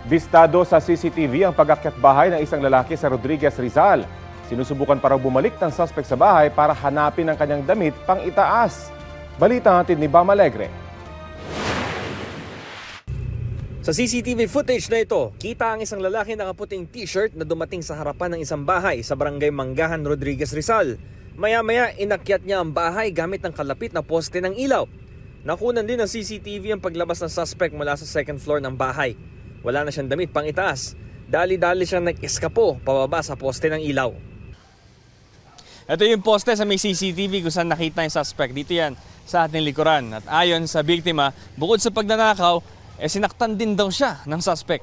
Bistado sa CCTV ang pag-akyat bahay ng isang lalaki sa Rodriguez, Rizal. Sinusubukan pa raw bumalik ng suspect sa bahay para hanapin ang kanyang damit pang itaas. Balita natin ni Bam Alegre. Sa CCTV footage na ito, kita ang isang lalaki nakaputing t-shirt na dumating sa harapan ng isang bahay sa barangay Manggahan, Rodriguez, Rizal. Maya-maya, inakyat niya ang bahay gamit ng kalapit na poste ng ilaw. Nakunan din ng CCTV ang paglabas ng suspect mula sa second floor ng bahay. Wala na siyang damit pang itaas. Dali-dali siyang nag-eskapo pababa sa poste ng ilaw. Ito yung poste sa may CCTV kung saan nakita yung suspect. Dito yan sa ating likuran. At ayon sa biktima, bukod sa pagnanakaw, sinaktan din daw siya ng suspect.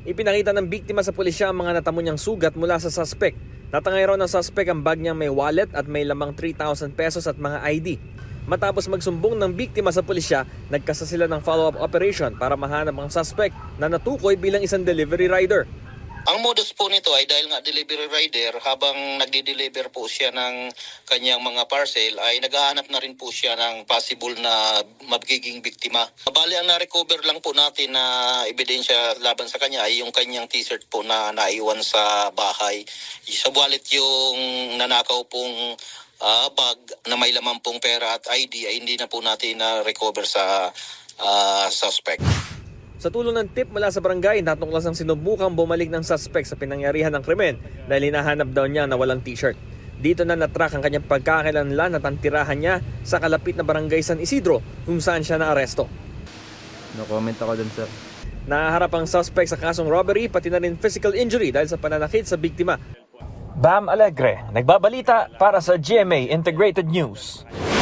Ipinakita ng biktima sa pulisya ang mga natamo niyang sugat mula sa suspect. Natangay raw ng suspect ang bag niyang may wallet at may lamang 3,000 pesos at mga ID. Matapos magsumbong ng biktima sa pulisya, nagkasa sila ng follow-up operation para mahanap ang suspect na natukoy bilang isang delivery rider. Ang modus po nito ay dahil nga delivery rider, habang nagde-deliver po siya ng kanyang mga parcel, ay naghahanap na rin po siya ng possible na magiging biktima. Bali, ang na-recover lang po natin na ebidensya laban sa kanya ay yung kanyang t-shirt po na naiwan sa bahay. Sa wallet yung nanakaw pong bag na may laman pong pera at ID ay hindi na po natin na-recover sa suspect. Sa tulong ng tip mula sa barangay, natuklas ang sinubukang bumalik ng suspect sa pinangyarihan ng krimen dahil hinahanap daw niya na walang t-shirt. Dito na natrack ang kanyang pagkakakilanlan at ang tirahan niya sa kalapit na barangay San Isidro kung saan siya naaresto. No comment ako dun, sir. Naharap ang suspect sa kasong robbery pati na rin physical injury dahil sa pananakit sa biktima. Bam Alegre, nagbabalita para sa GMA Integrated News.